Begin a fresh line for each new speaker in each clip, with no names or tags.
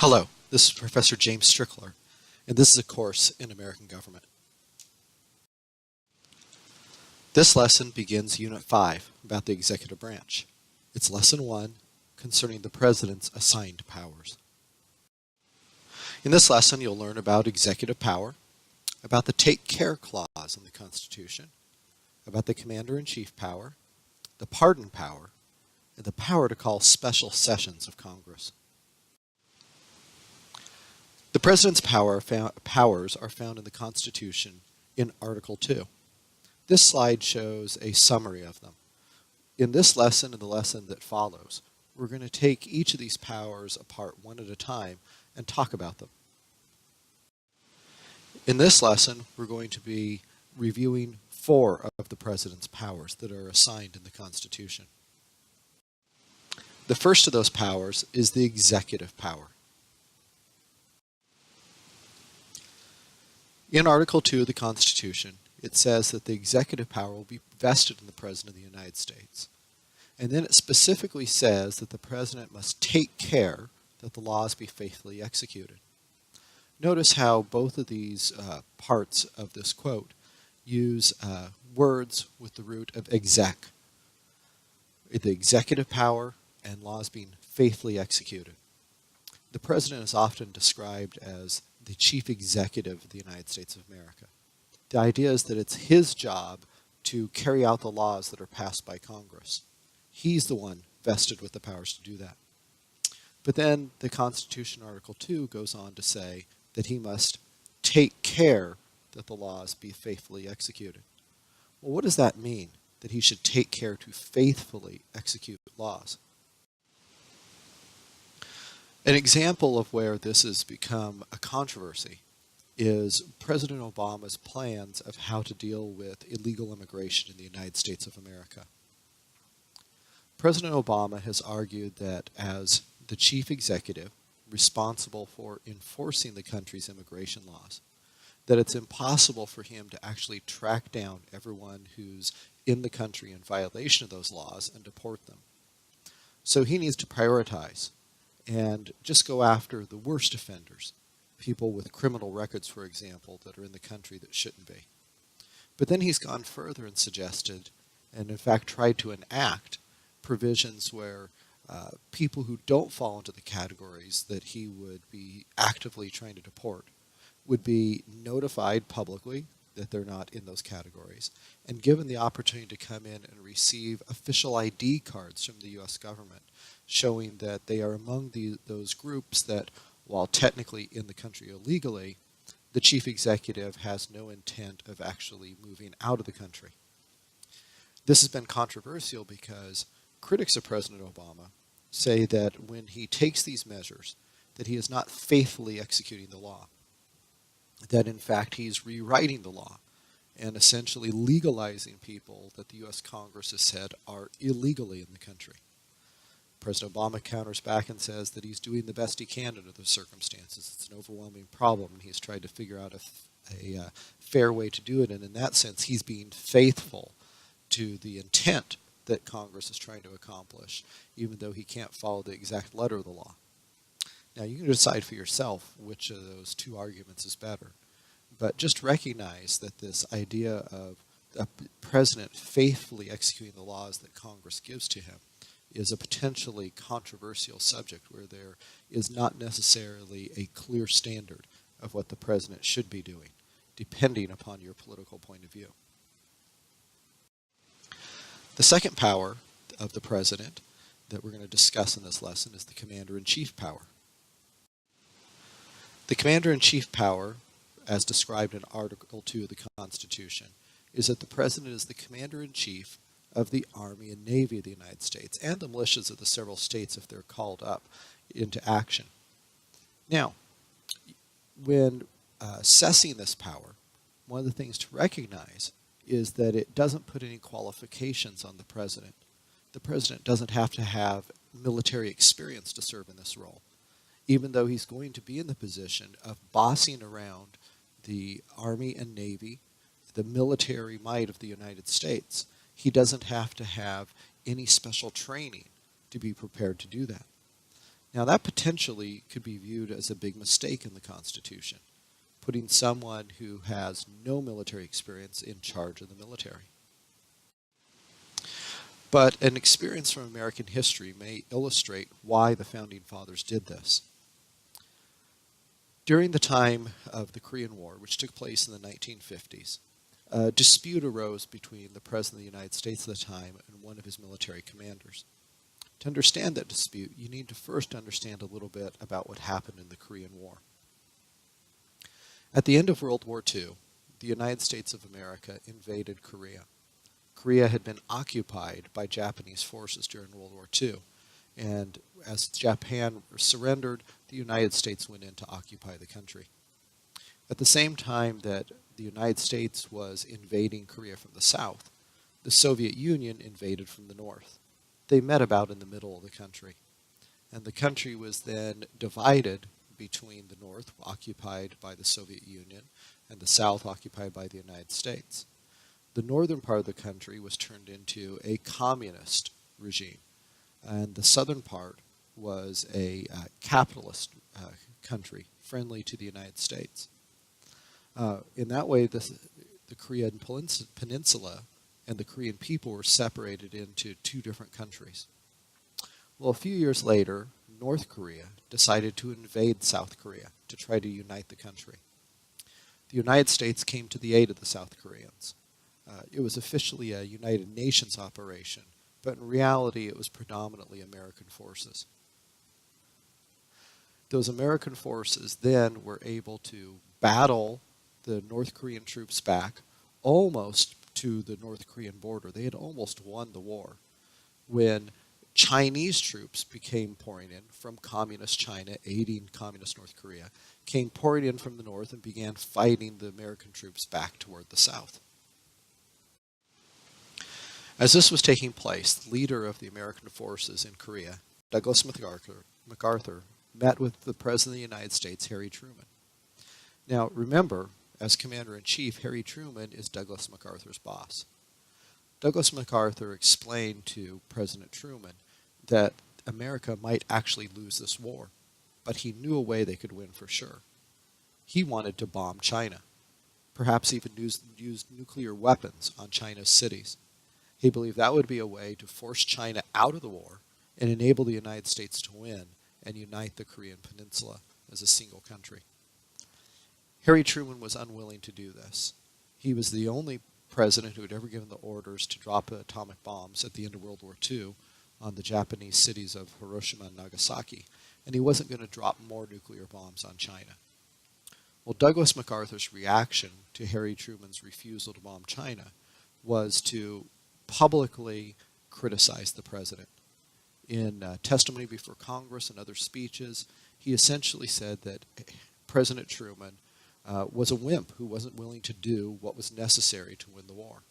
Hello, this is Professor James Strickler, and this is a course in American government. This lesson begins Unit 5 about the executive branch. It's Lesson 1 concerning the President's assigned powers. In this lesson, you'll learn about executive power, about the Take Care Clause in the Constitution, about the Commander-in-Chief power, the pardon power, and the power to call special sessions of Congress. The President's powers are found in the Constitution in Article 2. This slide shows a summary of them. In this lesson and the lesson that follows, we're going to take each of these powers apart one at a time and talk about them. In this lesson, we're going to be reviewing 4 of the President's powers that are assigned in the Constitution. The first of those powers is the executive power. In Article 2 of the Constitution, it says that the executive power will be vested in the President of the United States. And then it specifically says that the President must take care that the laws be faithfully executed. Notice how both of these parts of this quote use words with the root of exec. The executive power and laws being faithfully executed. The President is often described as the chief executive of the United States of America. The idea is that it's his job to carry out the laws that are passed by Congress. He's the one vested with the powers to do that. But then the Constitution, Article 2, goes on to say that he must take care that the laws be faithfully executed. Well, what does that mean, that he should take care to faithfully execute laws? An example of where this has become a controversy is President Obama's plans of how to deal with illegal immigration in the United States of America. President Obama has argued that as the chief executive responsible for enforcing the country's immigration laws, that it's impossible for him to actually track down everyone who's in the country in violation of those laws and deport them. So he needs to prioritize and just go after the worst offenders, people with criminal records, for example, that are in the country that shouldn't be. But then he's gone further and suggested, and in fact tried to enact, provisions where people who don't fall into the categories that he would be actively trying to deport would be notified publicly that they're not in those categories, and given the opportunity to come in and receive official ID cards from the U.S. government showing that they are among those groups that, while technically in the country illegally, the chief executive has no intent of actually moving out of the country. This has been controversial because critics of President Obama say that when he takes these measures, that he is not faithfully executing the law, that in fact he's rewriting the law and essentially legalizing people that the U.S. Congress has said are illegally in the country. President Obama counters back and says that he's doing the best he can under the circumstances. It's an overwhelming problem, and he's tried to figure out a fair way to do it, and in that sense he's being faithful to the intent that Congress is trying to accomplish, even though he can't follow the exact letter of the law. Now, you can decide for yourself which of those two arguments is better, but just recognize that this idea of a president faithfully executing the laws that Congress gives to him is a potentially controversial subject where there is not necessarily a clear standard of what the president should be doing, depending upon your political point of view. The second power of the president that we're going to discuss in this lesson is the Commander-in-Chief power. The Commander-in-Chief power, as described in Article 2 of the Constitution, is that the President is the Commander-in-Chief of the Army and Navy of the United States and the militias of the several states if they're called up into action. Now, when assessing this power, one of the things to recognize is that it doesn't put any qualifications on the President. The President doesn't have to have military experience to serve in this role, even though he's going to be in the position of bossing around the Army and Navy, the military might of the United States. He doesn't have to have any special training to be prepared to do that. Now, that potentially could be viewed as a big mistake in the Constitution, putting someone who has no military experience in charge of the military. But an experience from American history may illustrate why the Founding Fathers did this. During the time of the Korean War, which took place in the 1950s, a dispute arose between the President of the United States at the time and one of his military commanders. To understand that dispute, you need to first understand a little bit about what happened in the Korean War. At the end of World War II, the United States of America invaded Korea. Korea had been occupied by Japanese forces during World War II, and as Japan surrendered, the United States went in to occupy the country. At the same time that the United States was invading Korea from the south, the Soviet Union invaded from the north. They met about in the middle of the country, and the country was then divided between the north, occupied by the Soviet Union, and the south, occupied by the United States. The northern part of the country was turned into a communist regime, and the southern part was a capitalist country, friendly to the United States. In that way, the Korean Peninsula and the Korean people were separated into two different countries. Well, a few years later, North Korea decided to invade South Korea to try to unite the country. The United States came to the aid of the South Koreans. It was officially a United Nations operation, but in reality it was predominantly American forces. Those American forces then were able to battle the North Korean troops back almost to the North Korean border. They had almost won the war when Chinese troops came pouring in from communist China, aiding communist North Korea, came pouring in from the north and began fighting the American troops back toward the south. As this was taking place, the leader of the American forces in Korea, Douglas MacArthur, met with the President of the United States, Harry Truman. Now, remember, as Commander-in-Chief, Harry Truman is Douglas MacArthur's boss. Douglas MacArthur explained to President Truman that America might actually lose this war, but he knew a way they could win for sure. He wanted to bomb China, perhaps even use nuclear weapons on China's cities. He believed that would be a way to force China out of the war and enable the United States to win and unite the Korean Peninsula as a single country. Harry Truman was unwilling to do this. He was the only president who had ever given the orders to drop atomic bombs at the end of World War II on the Japanese cities of Hiroshima and Nagasaki, and he wasn't going to drop more nuclear bombs on China. Well, Douglas MacArthur's reaction to Harry Truman's refusal to bomb China was to publicly criticize the president. In testimony before Congress and other speeches, he essentially said that President Truman was a wimp who wasn't willing to do what was necessary to win the war.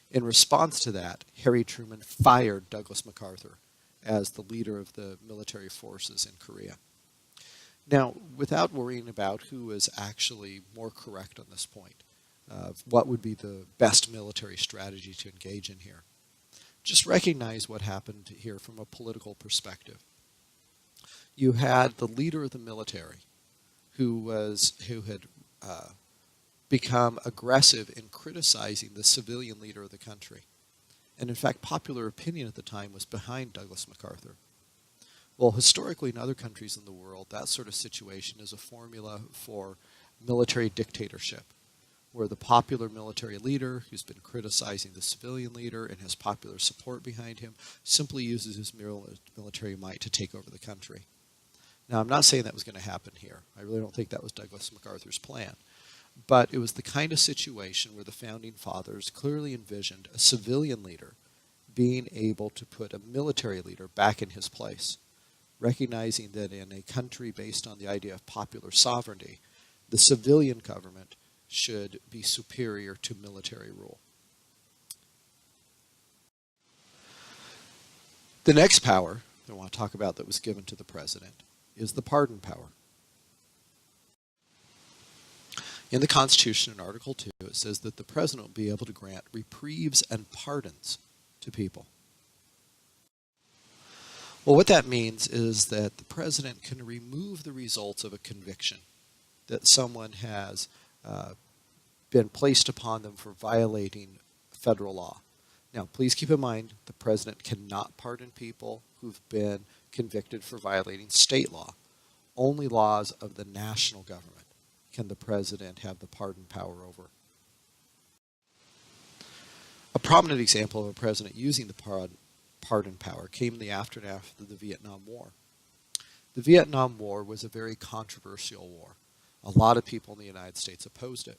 In response to that, Harry Truman fired Douglas MacArthur as the leader of the military forces in Korea. Now, without worrying about who is actually more correct on this point, what would be the best military strategy to engage in here, just recognize what happened here from a political perspective. You had the leader of the military who had become aggressive in criticizing the civilian leader of the country. And in fact, popular opinion at the time was behind Douglas MacArthur. Well, historically in other countries in the world, that sort of situation is a formula for military dictatorship, where the popular military leader, who's been criticizing the civilian leader and has popular support behind him, simply uses his military might to take over the country. Now, I'm not saying that was going to happen here. I really don't think that was Douglas MacArthur's plan. But it was the kind of situation where the Founding Fathers clearly envisioned a civilian leader being able to put a military leader back in his place, recognizing that in a country based on the idea of popular sovereignty, the civilian government should be superior to military rule. The next power that I want to talk about that was given to the president is the pardon power. In the Constitution, in Article 2, it says that the president will be able to grant reprieves and pardons to people. Well, what that means is that the president can remove the results of a conviction that someone has uh, been placed upon them for violating federal law. Now, please keep in mind the president cannot pardon people who've been convicted for violating state law. Only laws of the national government can the president have the pardon power over. A prominent example of a president using the pardon power came in the aftermath of the Vietnam War. The Vietnam War was a very controversial war. A lot of people in the United States opposed it.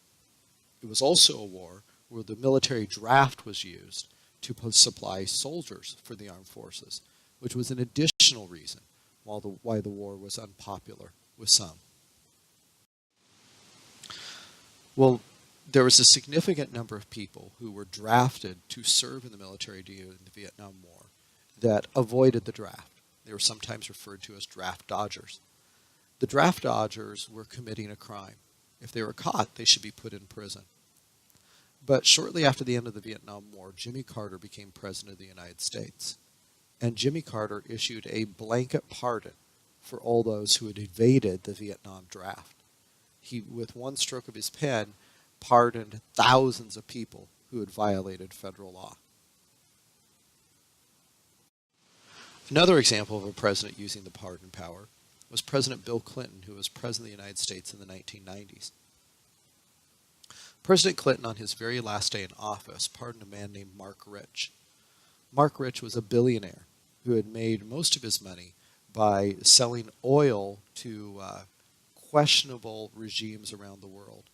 It was also a war where the military draft was used to supply soldiers for the armed forces, which was an additional reason why the war was unpopular with some. Well, there was a significant number of people who were drafted to serve in the military during the Vietnam War that avoided the draft. They were sometimes referred to as draft dodgers. The draft dodgers were committing a crime. If they were caught, they should be put in prison. But shortly after the end of the Vietnam War, Jimmy Carter became president of the United States. And Jimmy Carter issued a blanket pardon for all those who had evaded the Vietnam draft. He, with one stroke of his pen, pardoned thousands of people who had violated federal law. Another example of a president using the pardon power was President Bill Clinton, who was president of the United States in the 1990s. President Clinton, on his very last day in office, pardoned a man named Mark Rich. Mark Rich was a billionaire who had made most of his money by selling oil to questionable regimes around the world,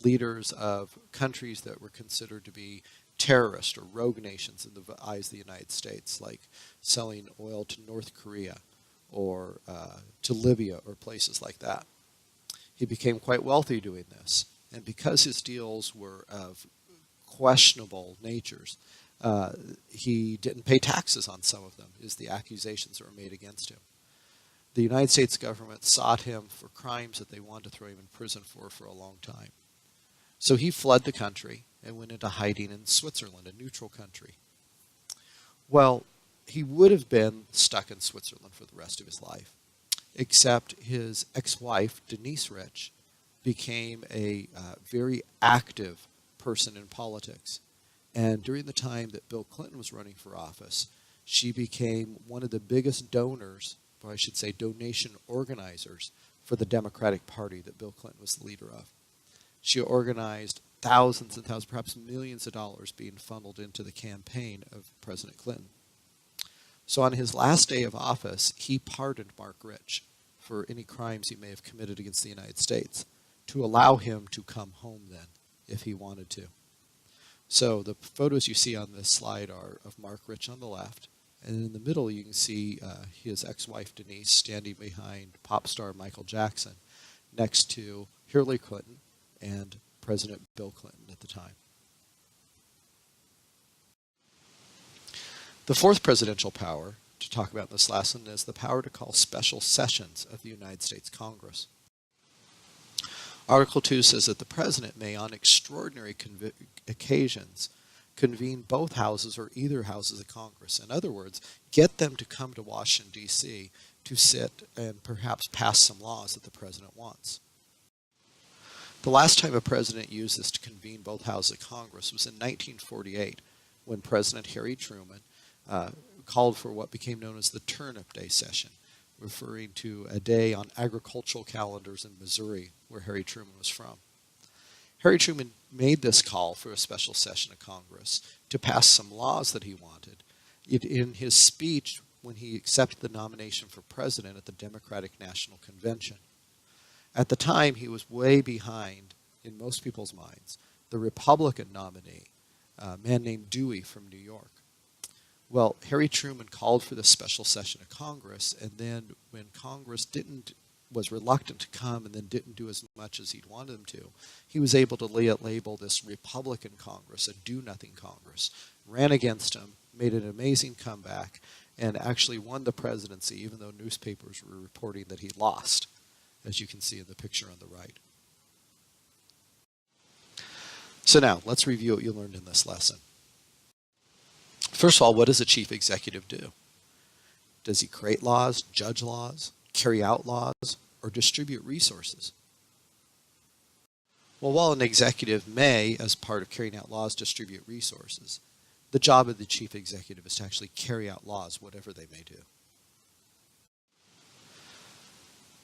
leaders of countries that were considered to be terrorist or rogue nations in the eyes of the United States, like selling oil to North Korea or to Libya or places like that. He became quite wealthy doing this, and because his deals were of questionable natures, he didn't pay taxes on some of them, is the accusations that were made against him. The United States government sought him for crimes that they wanted to throw him in prison for a long time. So he fled the country and went into hiding in Switzerland, a neutral country. Well, he would have been stuck in Switzerland for the rest of his life, except his ex-wife, Denise Rich, became a very active person in politics. And during the time that Bill Clinton was running for office, she became one of the biggest donors, or I should say donation organizers, for the Democratic Party that Bill Clinton was the leader of. She organized thousands and thousands, perhaps millions of dollars being funneled into the campaign of President Clinton. So on his last day of office, he pardoned Mark Rich for any crimes he may have committed against the United States to allow him to come home then, if he wanted to. So the photos you see on this slide are of Mark Rich on the left, and in the middle you can see his ex-wife Denise standing behind pop star Michael Jackson next to Hillary Clinton and President Bill Clinton at the time. The fourth presidential power to talk about in this lesson is the power to call special sessions of the United States Congress. Article 2 says that the president may, on extraordinary occasions, convene both houses or either houses of Congress. In other words, get them to come to Washington, D.C. to sit and perhaps pass some laws that the president wants. The last time a president used this to convene both houses of Congress was in 1948, when President Harry Truman called for what became known as the Turnip Day session, referring to a day on agricultural calendars in Missouri, where Harry Truman was from. Harry Truman made this call for a special session of Congress to pass some laws that he wanted. In his speech, when he accepted the nomination for president at the Democratic National Convention. At the time, he was way behind, in most people's minds, the Republican nominee, a man named Dewey from New York. Well, Harry Truman called for this special session of Congress, and then when Congress was reluctant to come and then didn't do as much as he'd wanted them to, he was able to label this Republican Congress a do-nothing Congress, ran against him, made an amazing comeback, and actually won the presidency, even though newspapers were reporting that he lost, as you can see in the picture on the right. So now, let's review what you learned in this lesson. First of all, what does a chief executive do? Does he create laws, judge laws, carry out laws, or distribute resources? Well, while an executive may, as part of carrying out laws, distribute resources, the job of the chief executive is to actually carry out laws, whatever they may do.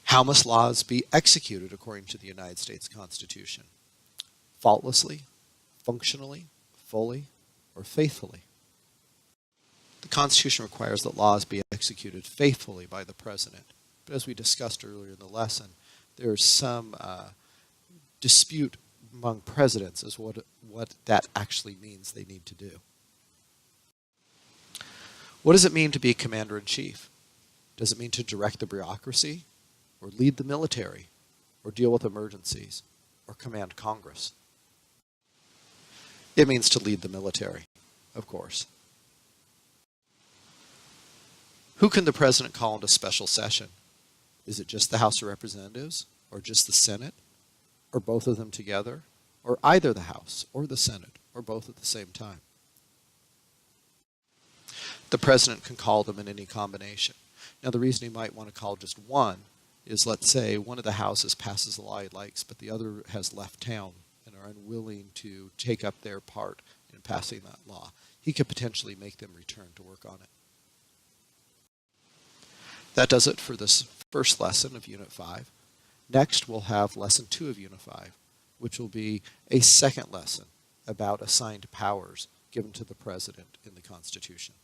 How must laws be executed according to the United States Constitution? Faultlessly, functionally, fully, or faithfully? The Constitution requires that laws be executed faithfully by the President. But as we discussed earlier in the lesson, there is some dispute among presidents as what that actually means they need to do. What does it mean to be commander-in-chief? Does it mean to direct the bureaucracy, or lead the military, or deal with emergencies, or command Congress? It means to lead the military, of course. Who can the president call into special session? Is it just the House of Representatives, or just the Senate, or both of them together, or either the House or the Senate, or both at the same time? The president can call them in any combination. Now, the reason he might want to call just one is, let's say, one of the houses passes a law he likes, but the other has left town and are unwilling to take up their part in passing that law. He could potentially make them return to work on it. That does it for this first lesson of Unit 5. Next, we'll have Lesson 2 of Unit 5, which will be a second lesson about assigned powers given to the President in the Constitution.